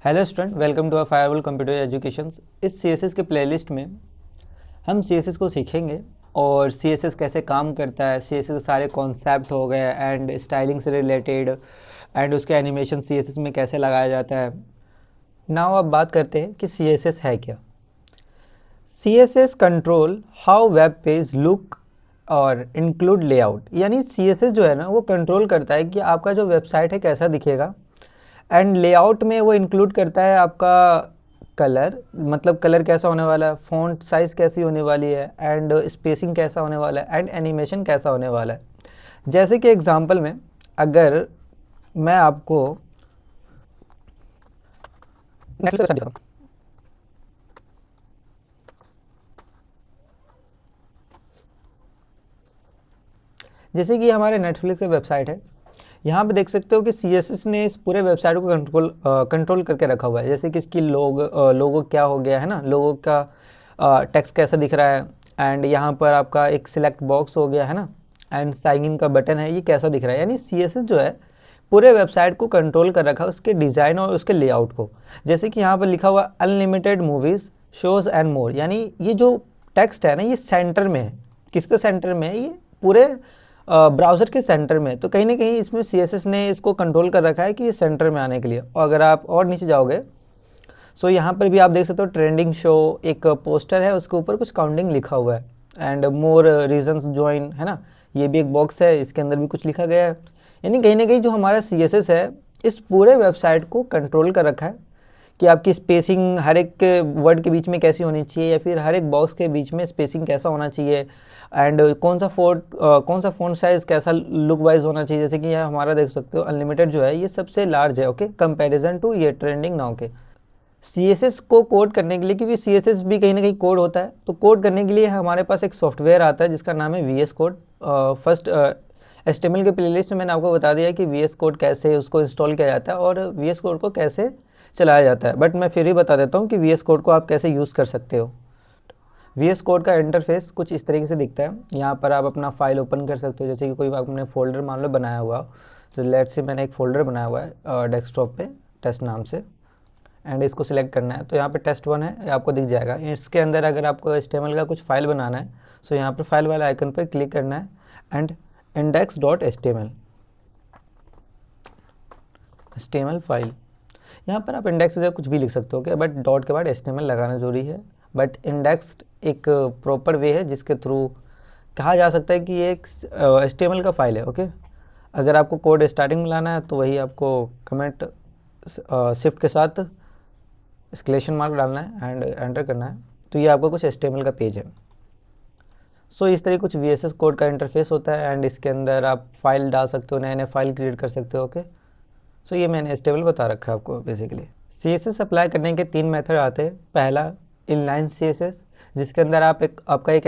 Hello student, welcome to a firewall computer education. इस CSS के playlist में हम CSS को सीखेंगे और CSS कैसे काम करता है, CSS के सारे कॉन्सेप्ट हो गए एंड स्टाइलिंग से रिलेटेड एंड उसके एनिमेशन CSS में कैसे लगाया जाता है। नाउ अब बात करते हैं कि CSS है क्या। CSS control how web page look और इंक्लूड लेआउट, यानी CSS जो है ना वो कंट्रोल करता है कि आपका जो वेबसाइट है कैसा दिखेगा एंड लेआउट में वो इंक्लूड करता है आपका कलर, मतलब कलर कैसा होने वाला है, फ़ॉन्ट साइज़ कैसी होने वाली है एंड स्पेसिंग कैसा होने वाला है एंड एनिमेशन कैसा होने वाला है। जैसे कि एग्जांपल में अगर मैं आपको नेटफ्लिक्स का दिखाऊं, जैसे कि हमारे नेटफ्लिक्स की वेबसाइट है, यहाँ पे देख सकते हो कि CSS ने इस पूरे वेबसाइट को कंट्रोल करके रखा हुआ है। जैसे कि इसकी लोगो क्या हो गया है ना, लोगो का टेक्स्ट कैसा दिख रहा है एंड यहाँ पर आपका एक सिलेक्ट बॉक्स हो गया है ना एंड साइन इन का बटन है, ये कैसा दिख रहा है। यानी CSS जो है पूरे वेबसाइट को कंट्रोल कर रखा है, उसके डिज़ाइन और उसके लेआउट को। जैसे कि यहाँ पर लिखा हुआ unlimited movies shows and more, यानी ये जो टेक्स्ट है ना ये सेंटर में है। किसके सेंटर में है? ये पूरे ब्राउज़र के सेंटर में। तो कहीं ना कहीं इसमें CSS ने इसको कंट्रोल कर रखा है कि ये सेंटर में आने के लिए। और अगर आप और नीचे जाओगे सो यहाँ पर भी आप देख सकते हो ट्रेंडिंग शो, एक पोस्टर है उसके ऊपर कुछ काउंटिंग लिखा हुआ है एंड मोर रीजंस ज्वाइन है ना, ये भी एक बॉक्स है, इसके अंदर भी कुछ लिखा गया है। यानी कहीं ना कहीं जो हमारा CSS है इस पूरे वेबसाइट को कंट्रोल कर रखा है कि आपकी स्पेसिंग हर एक वर्ड के बीच में कैसी होनी चाहिए या फिर हर एक बॉक्स के बीच में स्पेसिंग कैसा होना चाहिए एंड कौन सा फ़ॉन्ट साइज़ कैसा लुक वाइज होना चाहिए। जैसे कि यहाँ हमारा देख सकते हो अनलिमिटेड जो है ये सबसे लार्ज है, ओके, कंपैरिजन टू ये ट्रेंडिंग नाउ के। CSS को कोड करने के लिए, क्योंकि CSS भी कहीं ना कहीं कोड होता है, तो कोड करने के लिए हमारे पास एक सॉफ्टवेयर आता है जिसका नाम है VS कोड। फर्स्ट HTML के प्लेलिस्ट में मैंने आपको बता दिया कि VS कोड कैसे उसको इंस्टॉल किया जाता है और VS कोड को कैसे चलाया जाता है, बट मैं फिर ही बता देता हूँ कि VS कोड को आप कैसे यूज़ कर सकते हो। VS कोड का इंटरफेस कुछ इस तरीके से दिखता है। यहाँ पर आप अपना फाइल ओपन कर सकते हो, जैसे कि कोई आपने फोल्डर मान लो बनाया हुआ हो। तो लेट्स से मैंने एक फ़ोल्डर बनाया हुआ है डेस्कटॉप पे टेस्ट नाम से एंड इसको सिलेक्ट करना है। तो यहाँ पे test1 है, ये आपको दिख जाएगा। इसके अंदर अगर आपको HTML का कुछ फाइल बनाना है सो यहाँ पर फाइल वाले आइकन पर क्लिक करना है एंड index.html फाइल, यहाँ पर आप इंडेक्स से कुछ भी लिख सकते हो, क्या, बट डॉट के बाद HTML लगाना जरूरी है। बट इंडेक्स एक प्रॉपर वे है जिसके थ्रू कहा जा सकता है कि ये एक HTML का फाइल है, ओके। अगर आपको कोड स्टार्टिंग में लाना है तो वही आपको कमेंट शिफ्ट के साथ एक्सक्लेमेशन मार्क डालना है एंड एंटर करना है, तो ये आपका कुछ HTML का पेज है। सो इस तरह कुछ VSS कोड का इंटरफेस होता है एंड इसके अंदर आप फाइल डाल सकते हो, नए नए फाइल क्रिएट कर सकते हो, ओके। सो ये मैंने HTML बता रखा है आपको बेसिकली। CSS अप्लाई करने के 3 मेथड आते हैं। पहला इनलाइन CSS, जिसके अंदर आपका एक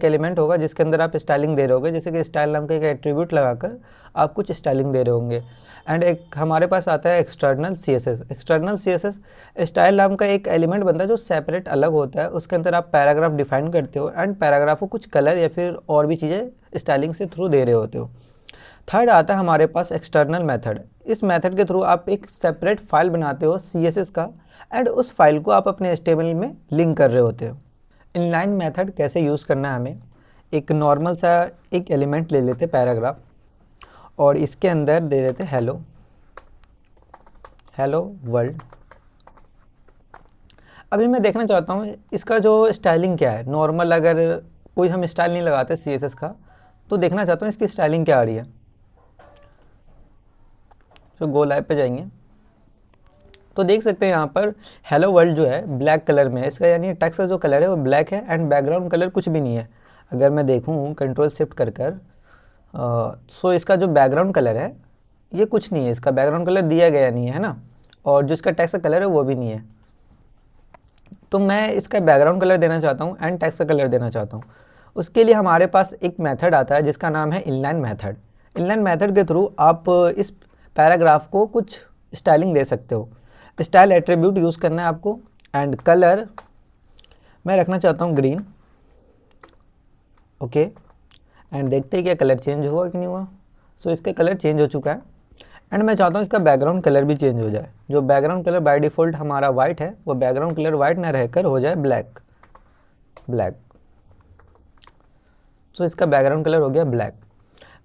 एलिमेंट होगा जिसके अंदर आप स्टाइलिंग दे रहे होगे, जैसे कि स्टाइल नाम का एक एट्रीब्यूट लगाकर आप कुछ स्टाइलिंग दे रहे होंगे। एंड एक हमारे पास आता है एक्सटर्नल CSS स्टाइल नाम का एक एलिमेंट बनता है जो सेपरेट अलग होता है, उसके अंदर आप पैराग्राफ डिफाइन करते हो एंड पैराग्राफ को कुछ कलर या फिर और भी चीज़ें स्टाइलिंग से थ्रू दे रहे होते हो। थर्ड आता है हमारे पास एक्सटर्नल मेथड। इस मेथड के थ्रू आप एक सेपरेट फाइल बनाते हो CSS का एंड उस फाइल को आप अपने HTML में लिंक कर रहे होते हो। इनलाइन मेथड कैसे यूज़ करना है, हमें एक नॉर्मल सा एक एलिमेंट ले लेते पैराग्राफ और इसके अंदर दे देते हेलो वर्ल्ड। अभी मैं देखना चाहता हूँ इसका जो स्टाइलिंग क्या है। नॉर्मल अगर कोई हम स्टाइल नहीं लगाते CSS का, तो देखना चाहता हूँ इसकी स्टाइलिंग क्या आ रही है। तो गो लाइव पे जाएंगे तो देख सकते हैं यहाँ पर हेलो वर्ल्ड जो है ब्लैक कलर में है इसका, यानी टेक्स्ट का जो कलर है वो ब्लैक है एंड बैकग्राउंड कलर कुछ भी नहीं है। अगर मैं देखूँ कंट्रोल शिफ्ट कर सो इसका जो बैकग्राउंड कलर है ये कुछ नहीं है, इसका बैकग्राउंड कलर दिया गया नहीं है ना, और जो इसका टेक्स्ट का कलर है वो भी नहीं है। तो मैं इसका बैकग्राउंड कलर देना चाहता हूँ एंड टेक्स्ट का कलर देना चाहता हूँ। उसके लिए हमारे पास एक मेथड आता है जिसका नाम है इनलाइन मेथड। इनलाइन मेथड के थ्रू आप इस पैराग्राफ को कुछ स्टाइलिंग दे सकते हो। स्टाइल एट्रीब्यूट यूज़ करना है आपको एंड कलर मैं रखना चाहता हूँ ग्रीन, ओके। एंड देखते हैं क्या कलर चेंज हुआ कि नहीं हुआ। सो इसका कलर चेंज हो चुका है एंड मैं चाहता हूँ इसका बैकग्राउंड कलर भी चेंज हो जाए। जो बैकग्राउंड कलर बाय डिफ़ॉल्ट हमारा वाइट है वो बैकग्राउंड कलर वाइट ना रहकर हो जाए ब्लैक। सो इसका बैकग्राउंड कलर हो गया ब्लैक।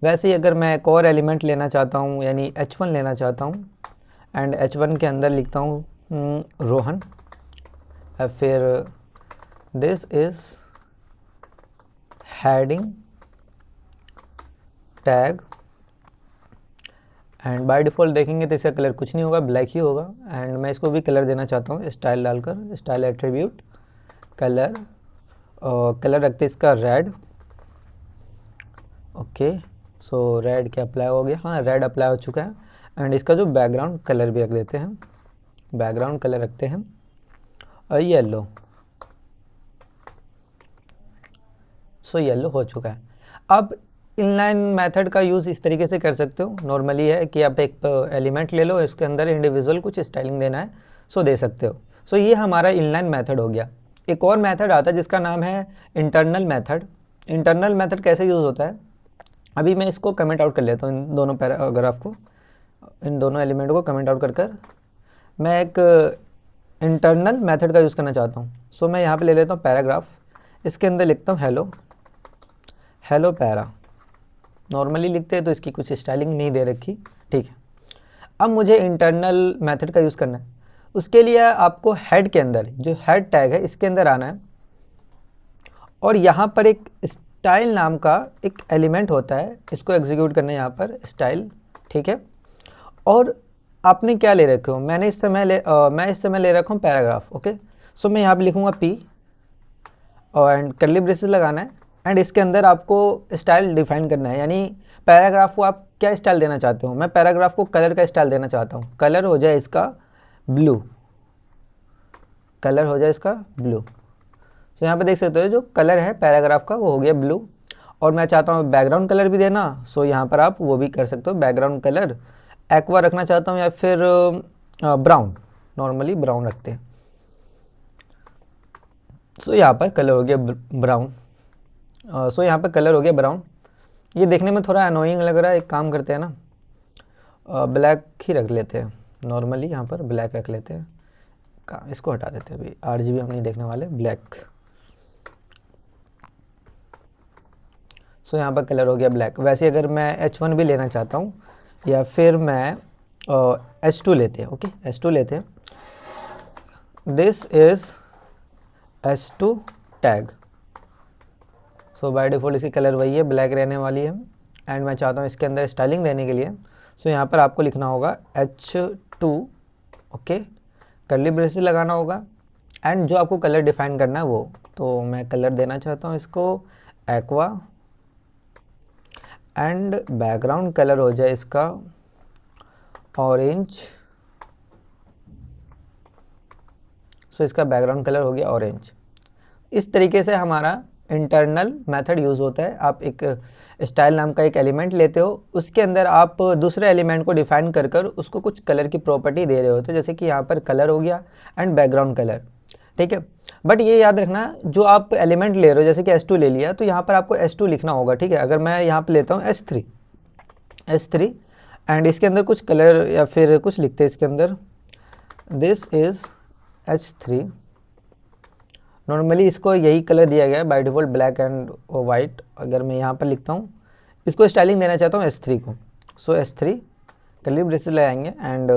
वैसे ही अगर मैं एक और एलिमेंट लेना चाहता हूँ यानी H1 लेना चाहता हूँ एंड H1 के अंदर लिखता हूँ रोहन, फिर this is heading tag and by default देखेंगे तो इसका कलर कुछ नहीं होगा, ब्लैक ही होगा। एंड मैं इसको भी कलर देना चाहता हूँ स्टाइल डालकर, स्टाइल एट्रीब्यूट कलर, कलर रखते इसका रेड। ओके, सो रेड क्या अप्लाई हो गया, हाँ रेड अप्लाई हो चुका है। एंड इसका जो बैकग्राउंड कलर भी रख देते हैं, बैकग्राउंड कलर रखते हैं येलो। सो येलो हो चुका है। अब इनलाइन मेथड का यूज़ इस तरीके से कर सकते हो। नॉर्मली है कि आप एक एलिमेंट ले लो, इसके अंदर इंडिविजुअल कुछ स्टाइलिंग देना है सो दे सकते हो। सो ये हमारा इनलाइन मेथड हो गया। एक और मेथड आता है जिसका नाम है इंटरनल मेथड। इंटरनल मेथड कैसे यूज़ होता है, अभी मैं इसको कमेंट आउट कर लेता हूँ, इन दोनों पैराग्राफ को, इन दोनों एलिमेंट को कमेंट आउट कर मैं एक इंटरनल मेथड का यूज़ करना चाहता हूँ। सो मैं यहाँ पे ले लेता हूँ पैराग्राफ, इसके अंदर लिखता हूँ हेलो पैरा। नॉर्मली लिखते हैं तो इसकी कुछ स्टाइलिंग नहीं दे रखी, ठीक है। अब मुझे इंटरनल मेथड का यूज़ करना है। उसके लिए आपको हेड के अंदर, जो हेड टैग है इसके अंदर आना है और यहाँ पर एक स्टाइल नाम का एक एलिमेंट होता है, इसको एग्जीक्यूट करना है यहाँ पर स्टाइल, ठीक है। और आपने क्या ले रखे हो, मैं इस समय ले रखा हूँ पैराग्राफ। ओके, सो मैं यहाँ पे लिखूँगा पी और एंड कर्ली ब्रेसेस लगाना है एंड इसके अंदर आपको स्टाइल डिफाइन करना है, यानी पैराग्राफ को आप क्या स्टाइल देना चाहते हो। मैं पैराग्राफ को कलर का स्टाइल देना चाहता हूँ, कलर हो जाए इसका ब्लू, कलर हो जाए इसका ब्लू। तो यहाँ पे देख सकते हो जो कलर है पैराग्राफ का वो हो गया ब्लू। और मैं चाहता हूँ बैकग्राउंड कलर भी देना, सो यहाँ पर आप वो भी कर सकते हो, बैकग्राउंड कलर एक्वा रखना चाहता हूँ या फिर ब्राउन, नॉर्मली ब्राउन रखते हैं। सो यहाँ पर कलर हो गया ब्राउन। सो यहाँ पर कलर हो गया ब्राउन। ये देखने में थोड़ा अनोइंग लग रहा है, एक काम करते हैं ना, ब्लैक ही रख लेते हैं, नॉर्मली यहाँ पर ब्लैक रख लेते हैं, इसको हटा देते हैं, अभी RGB हम नहीं देखने वाले, ब्लैक। सो यहाँ पर कलर हो गया ब्लैक। वैसे अगर मैं H1 भी लेना चाहता हूँ या फिर मैं H2 लेते हैं, ओके H2 लेते हैं, this is H2 tag. So by default इसकी कलर वही है, ब्लैक रहने वाली है। एंड मैं चाहता हूँ इसके अंदर स्टाइलिंग देने के लिए, सो यहाँ पर आपको लिखना होगा H2, ओके, कर्ली ब्रेसेस लगाना होगा एंड जो आपको कलर डिफाइन करना है वो, तो मैं कलर देना चाहता हूँ इसको एक्वा एंड बैकग्राउंड कलर हो जाए इसका ऑरेंज। सो इसका बैकग्राउंड कलर हो गया ऑरेंज। इस तरीके से हमारा इंटरनल मेथड यूज़ होता है। आप एक स्टाइल नाम का एक एलिमेंट लेते हो, उसके अंदर आप दूसरे एलिमेंट को डिफाइन कर कर उसको कुछ कलर की प्रॉपर्टी दे रहे होते हो, जैसे कि यहाँ पर कलर हो गया एंड बैकग्राउंड कलर, ठीक है। बट ये याद रखना, जो आप एलिमेंट ले रहे हो जैसे कि H2 ले लिया तो यहाँ पर आपको H2 लिखना होगा, ठीक है। अगर मैं यहाँ पर लेता हूँ H3 एंड इसके अंदर कुछ कलर या फिर कुछ लिखते हैं इसके अंदर, दिस इज़ H3। नॉर्मली इसको यही कलर दिया गया है by default, black and white. अगर मैं यहाँ पर लिखता हूँ, इसको स्टाइलिंग देना चाहता हूँ H3 को, सो H3 कर्ली ब्रेसेस लगाएंगे एंड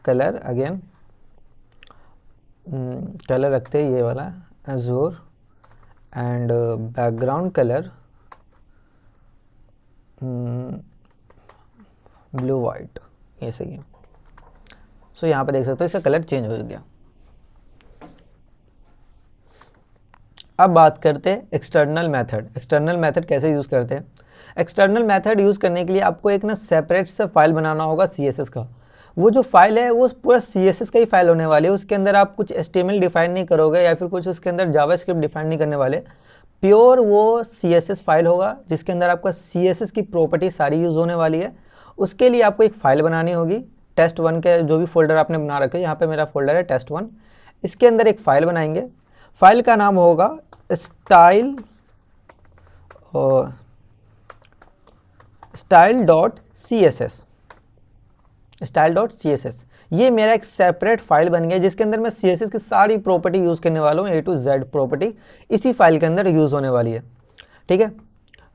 कलर अगेन कलर रखते हैं ये वाला Azure and background colour blue white, ये सही है। सो यहाँ पर देख सकते हो इसका कलर चेंज हो गया। अब बात करते हैं एक्सटर्नल मेथड। एक्सटर्नल मेथड कैसे यूज़ करते हैं। एक्सटर्नल मेथड यूज़ करने के लिए आपको एक ना सेपरेट से फाइल बनाना होगा CSS का। वो जो फाइल है वो पूरा CSS का ही फाइल होने वाली है, उसके अंदर आप कुछ HTML डिफाइन नहीं करोगे या फिर कुछ उसके अंदर जावास्क्रिप्ट डिफाइन नहीं करने वाले। प्योर वो CSS फाइल होगा जिसके अंदर आपका CSS की प्रॉपर्टी सारी यूज़ होने वाली है। उसके लिए आपको एक फ़ाइल बनानी होगी, test1 के जो भी फोल्डर आपने बना रखे, यहाँ पे मेरा फोल्डर है test1, इसके अंदर एक फ़ाइल बनाएंगे। फाइल का नाम होगा style.css, style dot C S S, ये मेरा एक सेपरेट फाइल बन गया जिसके अंदर मैं सी एस एस की सारी प्रॉपर्टी यूज़ करने वाला हूँ, ए टू जेड प्रॉपर्टी इसी फाइल के अंदर यूज़ होने वाली है। ठीक है,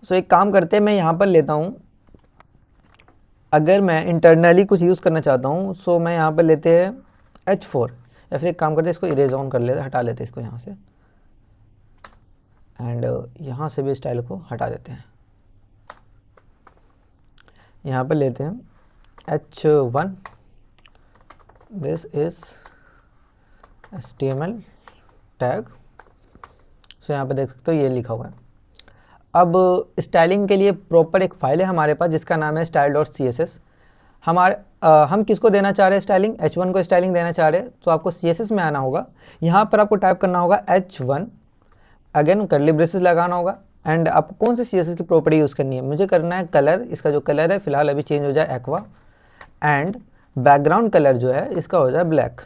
सो एक काम करते हैं, मैं यहाँ पर लेता हूँ, अगर मैं इंटरनली कुछ यूज़ करना चाहता हूँ सो मैं यहाँ पर लेते हैं H4, या फिर एक काम करते हैं इसको इरेज ऑन कर लेते, हटा लेते हैं इसको यहाँ से, एंड यहाँ से भी स्टाइल को हटा देते हैं। यहाँ पर लेते हैं H1, this is HTML tag, so यहाँ पर देख सकते हो ये लिखा हुआ है। अब स्टाइलिंग के लिए प्रॉपर एक फाइल है हमारे पास जिसका नाम है style dot C S S. हम किसको देना चाह रहे हैं स्टाइलिंग, H1 को स्टाइलिंग देना चाह रहे हैं, तो आपको सी एस एस में आना होगा, यहाँ पर आपको टाइप करना होगा H1, अगेन कर्ली ब्रेसेस लगाना होगा, एंड आपको कौन सी सी एस एस की प्रॉपर्टी यूज़ करनी है, मुझे करना है कलर, इसका जो कलर है फिलहाल अभी चेंज हो जाए एक्वा, एंड बैकग्राउंड कलर जो है इसका हो जाए ब्लैक।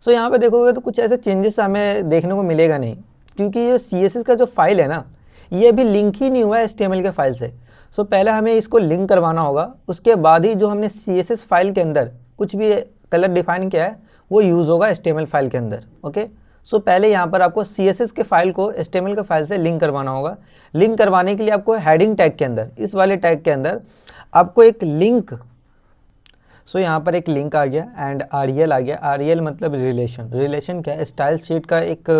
सो यहाँ पे देखोगे तो कुछ ऐसे चेंजेस हमें देखने को मिलेगा नहीं, क्योंकि ये CSS का जो फाइल है ना, ये अभी लिंक ही नहीं हुआ है HTML के फाइल से। सो पहले हमें इसको लिंक करवाना होगा, उसके बाद ही जो हमने CSS फाइल के अंदर कुछ भी कलर डिफाइन किया है वो यूज़ होगा HTML फाइल के अंदर। ओके, सो पहले यहाँ पर आपको CSS के फाइल को HTML के फाइल से लिंक करवाना होगा। लिंक करवाने के लिए आपको हेडिंग टैग के अंदर, इस वाले टैग के अंदर आपको एक लिंक, सो यहाँ पर एक लिंक आ गया एंड REL आ गया। REL मतलब रिलेशन, रिलेशन क्या है, स्टाइल शीट का एक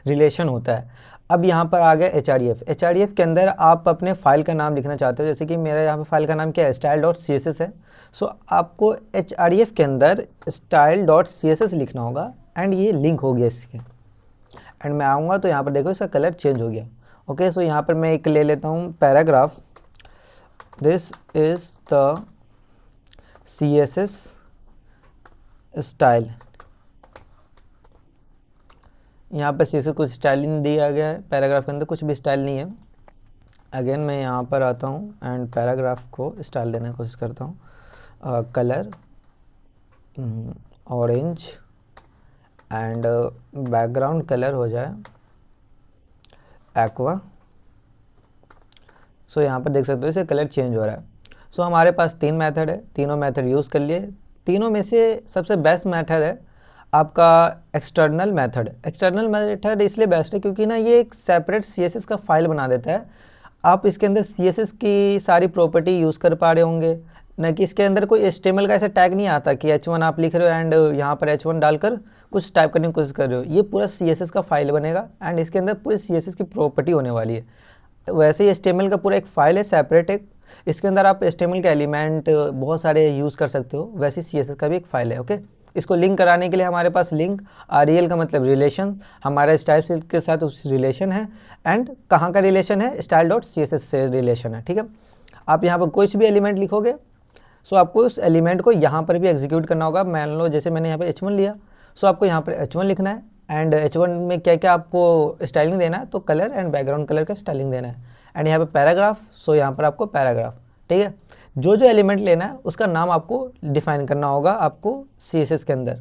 रिलेशन होता है। अब यहाँ पर आ गया HREF। HREF के अंदर आप अपने फाइल का नाम लिखना चाहते हो, जैसे कि मेरा यहाँ पर फाइल का नाम क्या है, style dot C S S है। सो आपको HREF के अंदर style dot C S S लिखना होगा, एंड ये लिंक हो गया इसके, एंड मैं आऊँगा तो यहाँ पर देखो इसका कलर चेंज हो गया। ओके, सो यहाँ पर मैं एक ले लेता हूँ paragraph, this is the CSS style. यहाँ पर CSS कुछ स्टाइल नहीं दिया गया है, पैराग्राफ के अंदर कुछ भी स्टाइल नहीं है। अगेन मैं यहाँ पर आता हूँ एंड पैराग्राफ को स्टाइल देने की कोशिश करता हूँ, colour orange, and background colour हो जाए एक्वा। सो यहाँ पर देख सकते हो इसे कलर चेंज हो रहा है। सो हमारे पास 3 मेथड है, तीनों मेथड यूज़ कर लिए। तीनों में से सबसे बेस्ट मेथड है आपका एक्सटर्नल मेथड। एक्सटर्नल मेथड इसलिए बेस्ट है क्योंकि ना ये एक सेपरेट CSS का फाइल बना देता है। आप इसके अंदर CSS की सारी प्रॉपर्टी यूज़ कर पा रहे होंगे, न कि इसके अंदर कोई HTML का ऐसा टैग नहीं आता कि H1 आप लिख रहे हो एंड यहाँ पर H1 डालकर कुछ टाइप करने की कोशिश कर रहे हो। ये पूरा CSS का फाइल बनेगा एंड इसके अंदर पूरी CSS की प्रॉपर्टी होने वाली है। वैसे ही HTML का पूरा एक फाइल है सेपरेट एक, इसके अंदर आप HTML के एलिमेंट बहुत सारे यूज़ कर सकते हो, वैसे CSS का भी एक फाइल है। ओके, इसको लिंक कराने के लिए हमारे पास लिंक, REL का मतलब रिलेशन, हमारा स्टाइल शीट के साथ उस रिलेशन है, एंड कहाँ का रिलेशन है, स्टाइल डॉट CSS से रिलेशन है। ठीक है, आप यहाँ पर कुछ भी एलिमेंट लिखोगे सो आपको उस एलिमेंट को यहाँ पर भी एग्जीक्यूट करना होगा। मान लो जैसे मैंने यहाँ पर H1 लिया, सो आपको यहाँ पर H1 लिखना है, एंड H1 में क्या क्या आपको स्टाइलिंग देना है, तो कलर एंड बैकग्राउंड कलर का स्टाइलिंग देना है, एंड यहाँ पे पैराग्राफ, सो यहाँ पर आपको पैराग्राफ। ठीक है, जो जो एलिमेंट लेना है उसका नाम आपको डिफाइन करना होगा आपको CSS के अंदर।